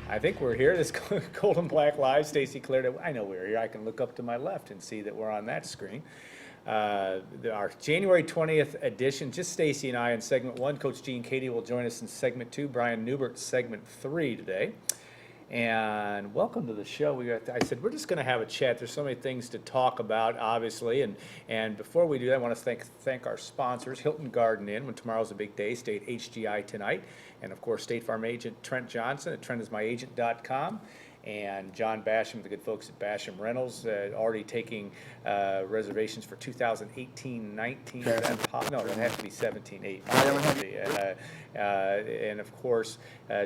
I think we're here. This Gold and Black Live. Stacy cleared it. I know we're here. I can look up to my left and see that we're on that screen. Our January 20th edition, just Stacy and I in segment 1. Coach Gene Katie will join us in segment 2. Brian Newbert, segment 3 today. And welcome to the show. I said we're just going to have a chat. There's so many things to talk about, obviously. And before we do that, I want to thank our sponsors, Hilton Garden Inn, when tomorrow's a big day, State HGI tonight. And, of course, State Farm agent Trent Johnson at trentismyagent.com. And John Basham, the good folks at Basham Rentals, already taking reservations for 2018-19. No, it has to be 17-8. And of course,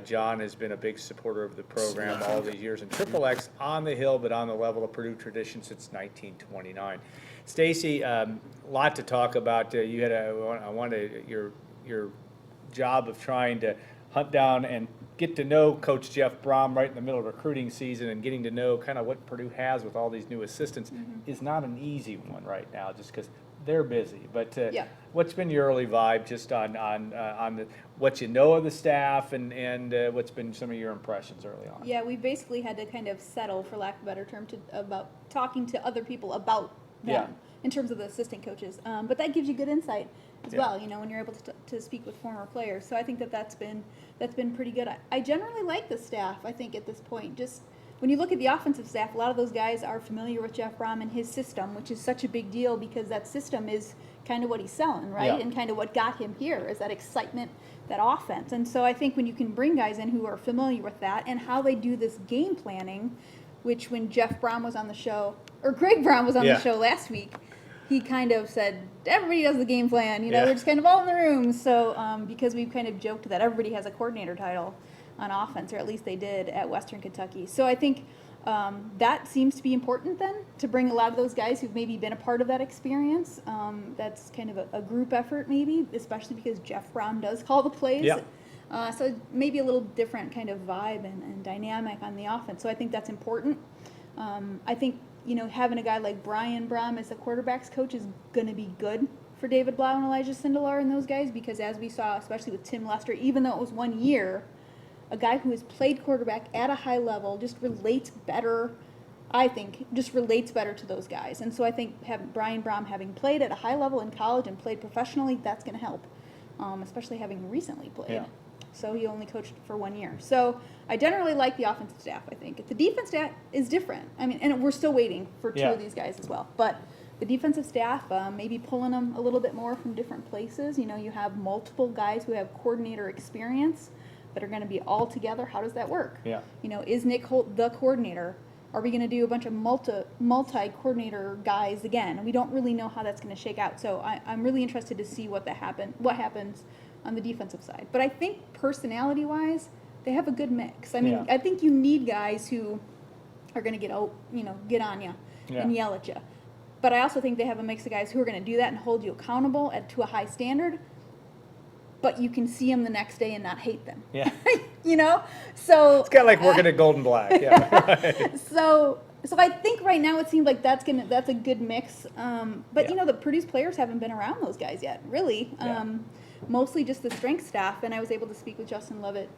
John has been a big supporter of the program all these years. And Triple X on the hill, but on the level of Purdue tradition since 1929. Stacy, lot to talk about. You had your job of trying to hunt down and get to know Coach Jeff Brohm right in the middle of recruiting season, and getting to know kind of what Purdue has with all these new assistants is not an easy one right now, just because they're busy. But what's been your early vibe just on what you know of the staff, and what's been some of your impressions early on? Yeah, we basically had to kind of settle, for lack of a better term, about talking to other people about them in terms of the assistant coaches. But that gives you good insight as well, you know, when you're able to speak with former players. So I think that's been pretty good. I generally like the staff, I think, at this point. Just when you look at the offensive staff, a lot of those guys are familiar with Jeff Brohm and his system, which is such a big deal because that system is kind of what he's selling, right? Yeah. And kind of what got him here is that excitement, that offense. And so I think when you can bring guys in who are familiar with that and how they do this game planning, which when Jeff Brohm was on the show, or Greg Brohm was on the show last week, he kind of said, everybody does the game plan, you know, we're just kind of all in the room. So because we've kind of joked that everybody has a coordinator title on offense, or at least they did at Western Kentucky. So I think that seems to be important then, to bring a lot of those guys who've maybe been a part of that experience. That's kind of a group effort maybe, especially because Jeff Brohm does call the plays. Yeah. So maybe a little different kind of vibe and dynamic on the offense. So I think that's important. I think, you know, having a guy like Brian Brohm as a quarterback's coach is going to be good for David Blau and Elijah Sindelar and those guys, because as we saw, especially with Tim Lester, even though it was 1 year, a guy who has played quarterback at a high level just relates better, I think, to those guys. And so I think Brian Brohm having played at a high level in college and played professionally, that's going to help, especially having recently played. Yeah. So he only coached for 1 year. So I generally like the offensive staff, I think. The defense staff is different. I mean, and we're still waiting for two of these guys as well. But the defensive staff, maybe pulling them a little bit more from different places. You know, you have multiple guys who have coordinator experience that are going to be all together. How does that work? Yeah. You know, is Nick Holt the coordinator? Are we going to do a bunch of multi-coordinator guys again? We don't really know how that's going to shake out. So I'm really interested to see what happens on the defensive side. But I think personality-wise, they have a good mix. I mean, I think you need guys who are going to get on you and yell at you. But I also think they have a mix of guys who are going to do that and hold you accountable to a high standard, but you can see them the next day and not hate them. Yeah. You know? So it's kind of like working at Golden Black. Yeah. So I think right now it seems like that's a good mix. But you know, the Purdue's players haven't been around those guys yet, really. Mostly just the strength staff, and I was able to speak with Justin Lovett,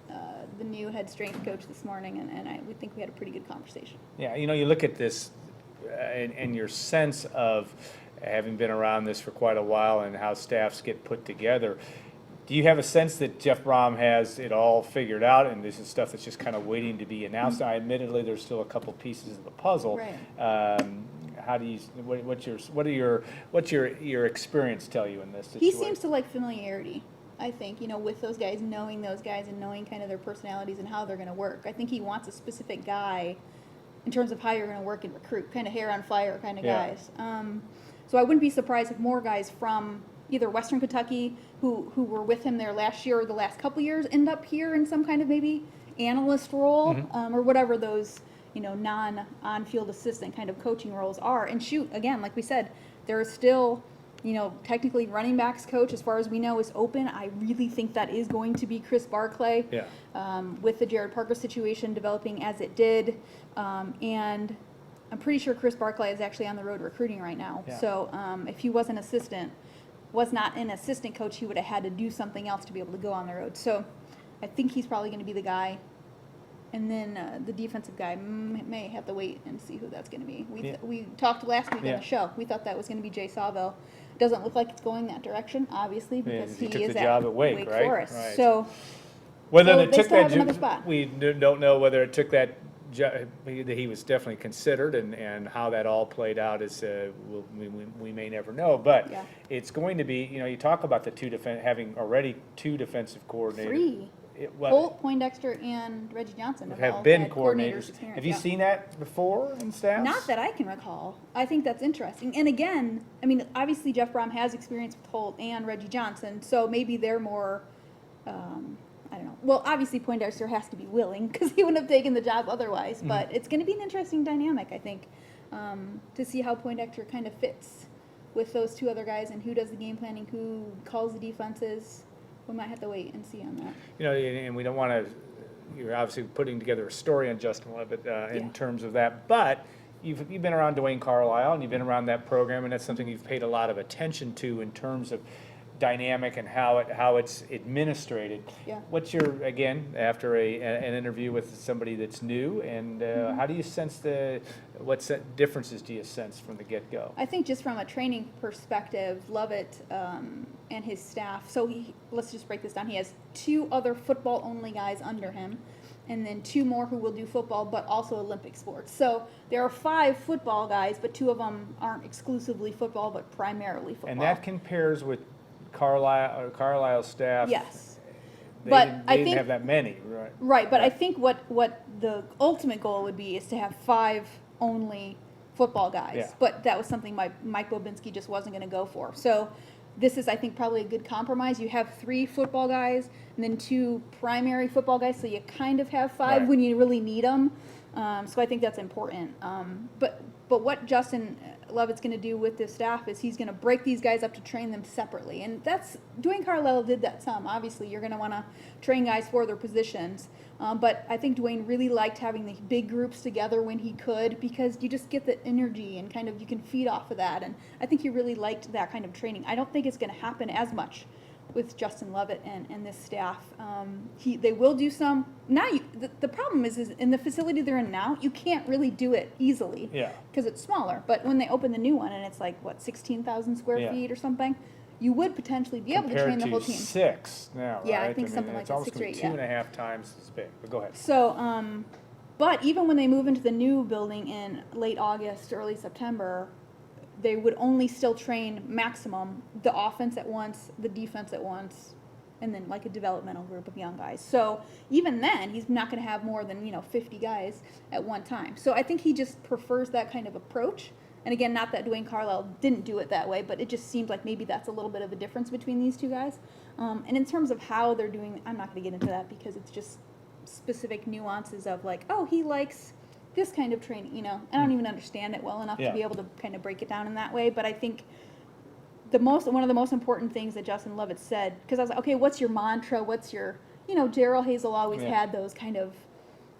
the new head strength coach, this morning, and we think we had a pretty good conversation. Yeah, you know, you look at this and your sense of having been around this for quite a while and how staffs get put together. Do you have a sense that Jeff Brohm has it all figured out, and this is stuff that's just kind of waiting to be announced? Mm-hmm. Admittedly, there's still a couple pieces of the puzzle. Right. How do you? What's your experience tell you in this situation? He seems to like familiarity, I think. You know, with those guys, knowing those guys and knowing kind of their personalities and how they're going to work. I think he wants a specific guy in terms of how you're going to work and recruit, kind of hair on fire kind of guys. So I wouldn't be surprised if more guys from either Western Kentucky who were with him there last year or the last couple years end up here in some kind of maybe analyst role, or whatever those, you know, non-on-field assistant kind of coaching roles are. And shoot, again, like we said, there is still, you know, technically running backs coach, as far as we know, is open. I really think that is going to be Chris Barclay, with the Jared Parker situation developing as it did. And I'm pretty sure Chris Barclay is actually on the road recruiting right now. Yeah. So if he was not an assistant coach, he would have had to do something else to be able to go on the road. So I think he's probably going to be the guy And then the defensive guy may have to wait and see who that's going to be. Yeah. We talked last week Yeah. on the show. We thought that was going to be Jay Sawville. Doesn't look like it's going that direction, obviously, because he he took is the job at Wake, right? Forest. Right. So Whether So it they took still that, have another spot. we don't know whether it took that, that he was definitely considered, and how that all played out is, we may never know. But Yeah. it's going to be, you talk about the having already two defensive coordinators. 3. Well, Colt, Poindexter, and Reggie Johnson have all have been had coordinators. experience. Have you yeah. seen that before in staffs? Not that I can recall. I think that's interesting. And again, I mean, obviously Jeff Brohm has experience with Holt and Reggie Johnson, so maybe they're more, I don't know. Well, obviously Poindexter has to be willing because he wouldn't have taken the job otherwise. Mm-hmm. But it's going to be an interesting dynamic, I think, to see how Poindexter kind of fits with those two other guys and who does the game planning, who calls the defenses. We might have to wait and see on that. And we don't want to, you're obviously putting together a story on Justin Levitt in Yeah. terms of that, but you've been around Dwayne Carlisle, and you've been around that program, and that's something you've paid a lot of attention to in terms of dynamic and how it's administrated. Yeah. What's your, again, after an interview with somebody that's new, and how do you sense what differences do you sense from the get-go? I think just from a training perspective, Lovett and his staff, so let's just break this down. He has 2 other football-only guys under him, and then 2 more who will do football, but also Olympic sports. So there are 5 football guys, but 2 of them aren't exclusively football, but primarily football. And that compares with Carlisle's staff. Yes. They But didn't, I they didn't think- have that many, right? Right, but I think what the ultimate goal would be is to have 5 only football guys. Yeah. But that was something Mike Bobinski just wasn't going to go for. So this is, I think, probably a good compromise. You have 3 football guys and then 2 primary football guys, so you kind of have 5 Right. when you really need them. So I think that's important. But what Justin Levitt's going to do with this staff is he's going to break these guys up to train them separately. And that's, Dwayne Carlisle did that some. Obviously, you're going to want to train guys for their positions. But I think Dwayne really liked having the big groups together when he could, because you just get the energy and kind of you can feed off of that. And I think he really liked that kind of training. I don't think it's going to happen as much with Justin Levitt and this staff. They will do some. Now, the problem is in the facility they're in now, you can't really do it easily. Yeah. Because it's smaller. But when they open the new one and it's like, 16,000 square Yeah. feet or something, you would potentially be able to train the whole team. Compared to 6 now, right? Yeah, I think something like it's that, almost 6 or gonna be 8, yeah. 2.5 times as big, but go ahead. So, but even when they move into the new building in late August, early September, they would only still train maximum the offense at once, the defense at once, and then like a developmental group of young guys. So even then, he's not going to have more than 50 guys at one time. So I think he just prefers that kind of approach. And again, not that Dwayne Carlisle didn't do it that way, but it just seemed like maybe that's a little bit of a difference between these two guys. And in terms of how they're doing, I'm not going to get into that because it's just specific nuances of like, oh, he likes this kind of training, I don't even understand it well enough Yeah. to be able to kind of break it down in that way. But I think one of the most important things that Justin Levitt said, because I was like, okay, what's your mantra? What's your, Daryl Hazel always Yeah. had those kind of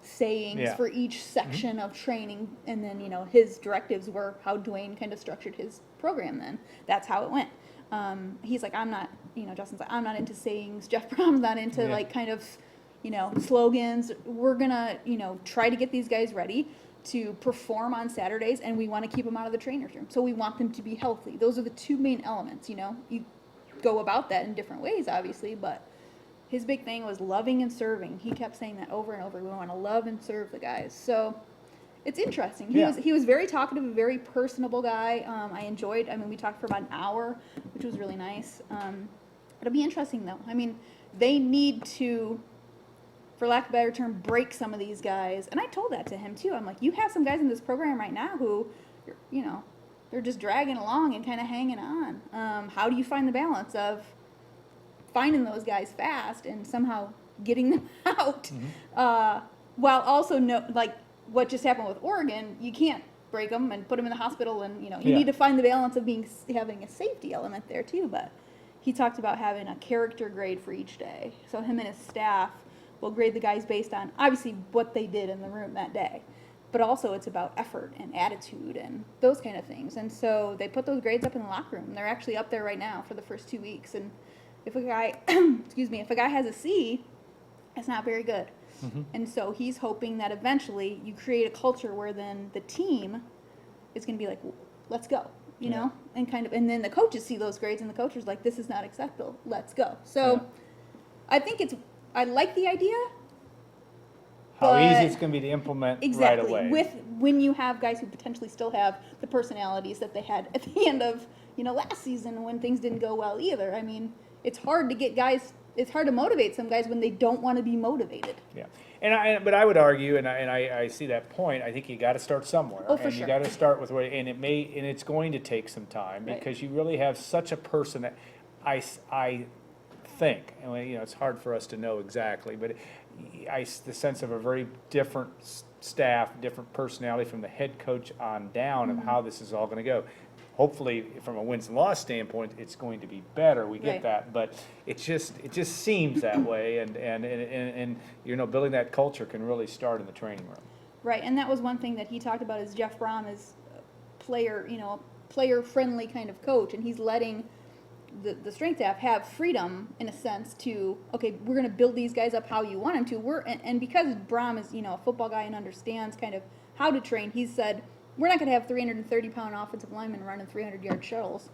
sayings Yeah. for each section of training, and then his directives were how Dwayne kind of structured his program. Then that's how it went. He's like, I'm not, Justin's like, I'm not into sayings. Jeff Brown's not into Yeah. like kind of, slogans. We're gonna, try to get these guys ready to perform on Saturdays, and we want to keep them out of the trainer's room. So we want them to be healthy. Those are the 2 main elements. You go about that in different ways, obviously, but his big thing was loving and serving. He kept saying that over and over. We want to love and serve the guys. So it's interesting. He was very talkative, a very personable guy. I enjoyed. We talked for about an hour, which was really nice. It'll be interesting though. They need to, for lack of a better term, break some of these guys. And I told that to him too. I'm like, you have some guys in this program right now who, they're just dragging along and kind of hanging on. How do you find the balance of finding those guys fast and somehow getting them out, while also like what just happened with Oregon? You can't break them and put them in the hospital, and you Yeah. need to find the balance of having a safety element there too. But he talked about having a character grade for each day. So him and his staff will grade the guys based on obviously what they did in the room that day, but also it's about effort and attitude and those kind of things. And so they put those grades up in the locker room. They're actually up there right now for the first 2 weeks. And if a guy, if a guy has a C, that's not very good. And so he's hoping that eventually you create a culture where then the team is going to be like, let's go, you know, and and then the coaches see those grades and the coaches like, this is not acceptable, let's go. So I think I like the idea. How easy But- it's going to be to implement Exactly. right away. When you have guys who potentially still have the personalities that they had at the end of, last season when things didn't go well either. I mean, it's hard to get guys, it's hard to motivate some guys when they don't want to be motivated. Yeah, but I would argue, and I see that point. I think you got to start somewhere, Oh, for and you sure. got to start with where, and it's going to take some time Right. because you really have such a person that I think, and it's hard for us to know exactly, but the sense of a very different staff, different personality from the head coach on down of how this is all going to go. Hopefully, from a wins and loss standpoint, it's going to be better. We get Right. that, but it just seems that way, and building that culture can really start in the training room. Right, and that was one thing that he talked about is Jeff Brohm is a player-friendly kind of coach, and he's letting the strength staff have freedom in a sense to, okay, we're going to build these guys up how you want them to. And because Brohm is, a football guy and understands kind of how to train, he said, we're not going to have 330-pound offensive linemen running 300-yard shuttles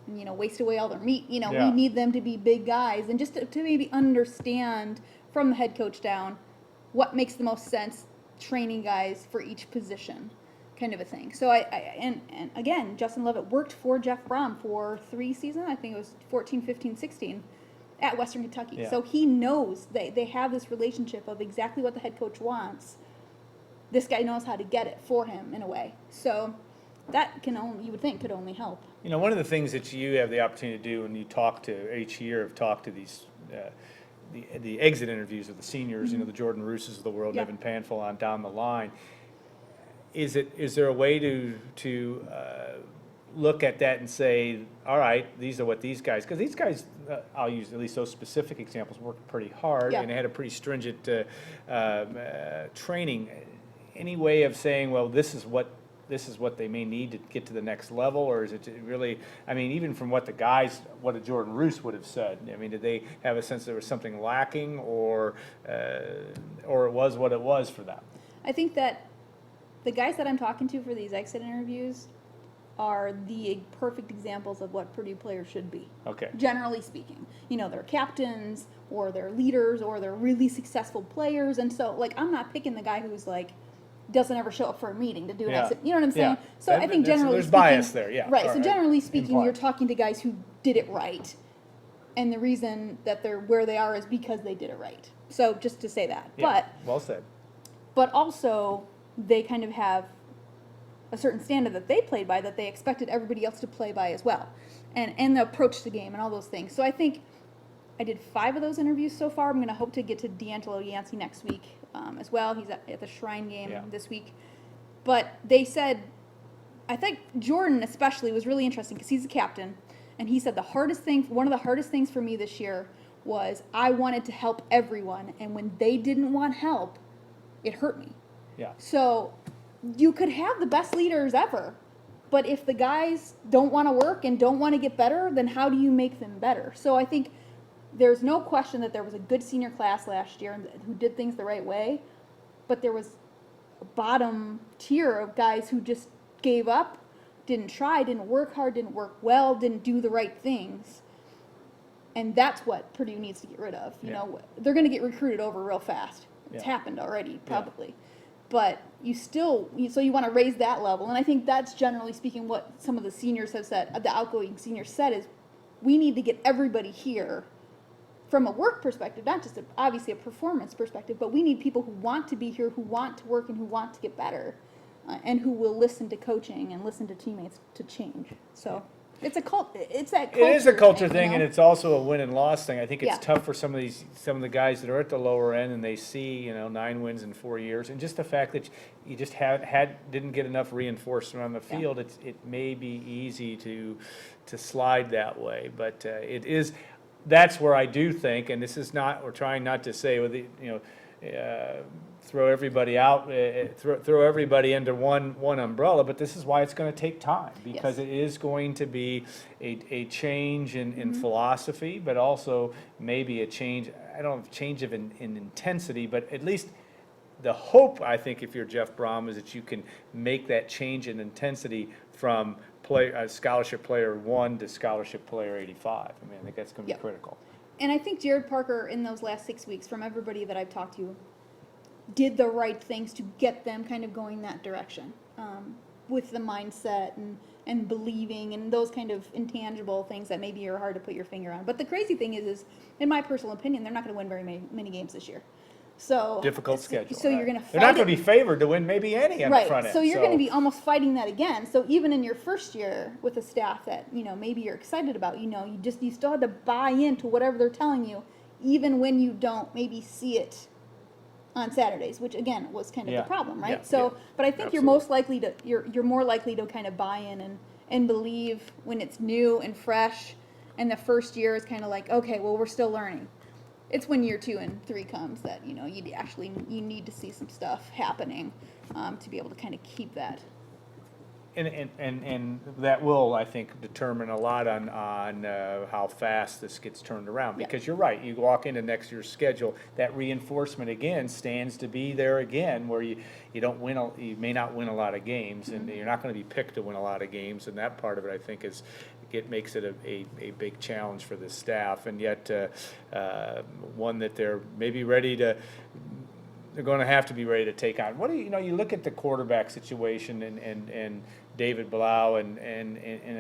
and, waste away all their meat. We need them to be big guys. And just to maybe understand from the head coach down what makes the most sense training guys for each position kind of a thing. So and again, Justin Levitt worked for Jeff Brohm for 3 seasons. I think it was 14, 15, 16 at Western Kentucky. Yeah. So he knows they have this relationship of exactly what the head coach wants. This guy knows how to get it for him in a way. So that you would think could only help. One of the things that you have the opportunity to do when you talk to each year of talk to these the exit interviews of the seniors, the Jordan Rooses of the world, Yeah. Evan Panfil on down the line. Is there a way to look at that and say, all right, these are what these guys, because these guys, I'll use at least those specific examples, worked pretty hard Yeah. and had a pretty stringent training. Any way of saying, well, this is what they may need to get to the next level, or is it really? I mean, even from what a Jordan Roos would have said. I mean, did they have a sense there was something lacking, or it was what it was for them? I think that the guys that I'm talking to for these exit interviews are the perfect examples of what Purdue players should be. Okay. Generally speaking, they're captains or they're leaders or they're really successful players. And so, I'm not picking the guy who's doesn't ever show up for a meeting to do an exit. You know what I'm saying? Yeah. So I think generally there's speaking, bias there. Yeah. right. All So generally speaking, you're Implied. talking to guys who did it right, and the reason that they're where they are is because they did it right. So just to say that, Yeah. Well said. but also they kind of have a certain standard that they played by that they expected everybody else to play by as well, and the approach to the game and all those things. So I think I did 5 of those interviews so far. I'm going to hope to get to D'Angelo Yancey next week as well. He's at the Shrine game this week. But they said, I think Jordan especially was really interesting because he's a captain, and he said one of the hardest things for me this year was I wanted to help everyone, and when they didn't want help, it hurt me. Yeah. So you could have the best leaders ever, but if the guys don't want to work and don't want to get better, then how do you make them better? So I think there's no question that there was a good senior class last year who did things the right way, but there was a bottom tier of guys who just gave up, didn't try, didn't work hard, didn't work well, didn't do the right things. And that's what Purdue needs to get rid of. You know, they're going to get recruited over real fast. It's happened already, probably. But you want to raise that level. And I think that's generally speaking what some of the seniors have said, the outgoing seniors said, is we need to get everybody here from a work perspective, not just obviously a performance perspective, but we need people who want to be here, who want to work and who want to get better, and who will listen to coaching and listen to teammates to change. So it's that culture. It is a culture you thing, know? and it's also a win and loss thing. I think it's Yeah. tough for some of the guys that are at the lower end, and they see 9 wins in 4 years, and just the fact that you just didn't get enough reinforcement on the field. It may be easy to slide that way, but it is. That's where I do think, and this is not. We're trying not to say with throw everybody out, throw everybody under one umbrella, but this is why it's gonna take time, because Yes. it is going to be a change in philosophy, but also maybe a change, I don't know, change of in intensity, but at least the hope, I think, if you're Jeff Brohm, is that you can make that change in intensity from scholarship player 1 to scholarship player 85. I mean, I think that's gonna be Yep. critical. And I think Jared Parker in those last 6 weeks, from everybody that I've talked to, did the right things to get them kind of going that direction, with the mindset and believing and those kind of intangible things that maybe are hard to put your finger on. But the crazy thing is in my personal opinion, they're not going to win very many games this year. So Difficult schedule. So you're right. going to fight They're not going it. to be favored to win maybe any on the front end. So you're going to be almost fighting that again. So even in your first year with a staff that, you know, maybe you're excited about, you know, you still had to buy into whatever they're telling you, even when you don't maybe see it on Saturdays, which again was kind of Yeah. the problem, right? Yeah, So, yeah. but I think Absolutely. you're most likely to, you're more likely to kind of buy in and believe when it's new and fresh, and the first year is kind of like, okay, well, we're still learning. It's when year 2 and 3 comes that, you know, you need to see some stuff happening, to be able to kind of keep that. And that will, I think, determine a lot on how fast this gets turned around. Yeah. Because you're right, you walk into next year's schedule, that reinforcement again stands to be there again, where you don't win, you may not win a lot of games, and you're not gonna be picked to win a lot of games, and that part of it, I think, it makes it a big challenge for the staff, and yet, one that they're maybe they're going to have to be ready to take on. What do you know? You look at the quarterback situation and David Blau and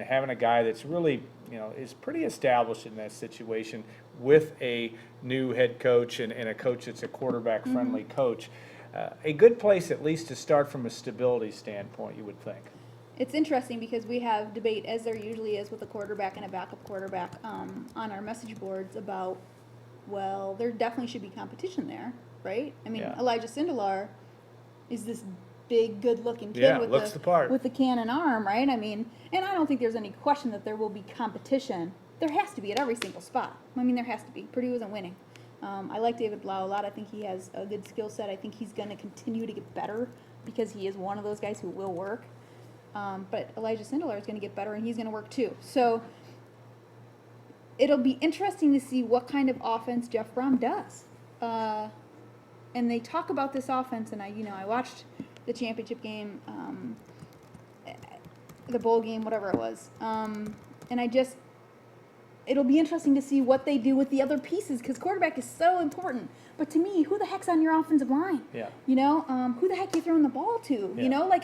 having a guy that's really, you know, is pretty established in that situation with a new head coach and a coach that's a quarterback friendly coach. A good place at least to start from a stability standpoint, you would think. It's interesting because we have debate, as there usually is with a quarterback and a backup quarterback, on our message boards about, well, there definitely should be competition there, right? I mean, Yeah. Elijah Sindelar is this big, good-looking kid Yeah, with looks the part. with the cannon arm, right? I mean, and I don't think there's any question that there will be competition. There has to be at every single spot. I mean, there has to be. Purdue isn't winning. I like David Blau a lot. I think he has a good skill set. I think he's going to continue to get better because he is one of those guys who will work. But Elijah Sindelar is going to get better, and he's going to work too. So it'll be interesting to see what kind of offense Jeff Brohm does. And they talk about this offense, and I watched the championship game, the bowl game, whatever it was, and it'll be interesting to see what they do with the other pieces, because quarterback is so important. But to me, who the heck's on your offensive line? Yeah. You know, who the heck you throwing the ball to? Yeah. You know, like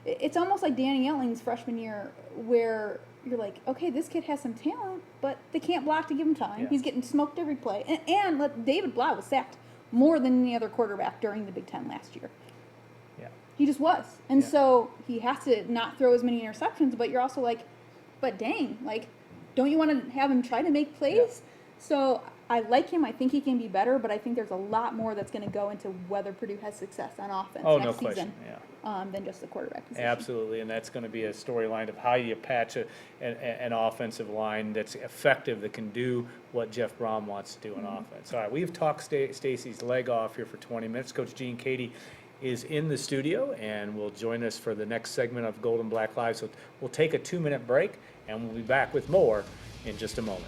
it's almost like Danny Etling's freshman year, where you're like, okay, this kid has some talent, but they can't block to give him time. Yeah. He's getting smoked every play. And David Blau was sacked more than any other quarterback during the Big Ten last year. Yeah. He just was. And Yeah. so he has to not throw as many interceptions, but you're also like, but dang, like, don't you want to have him try to make plays? Yeah. So I like him. I think he can be better, but I think there's a lot more that's going to go into whether Purdue has success on offense Oh, next no season, question. Yeah. than just the quarterback position. Absolutely, and that's going to be a storyline of how you patch an offensive line that's effective, that can do what Jeff Brohm wants to do on offense. All right, we've talked Stacy's leg off here for 20 minutes. Coach Gene Cady is in the studio and will join us for the next segment of Gold and Black Live. So we'll take a 2-minute break, and we'll be back with more in just a moment.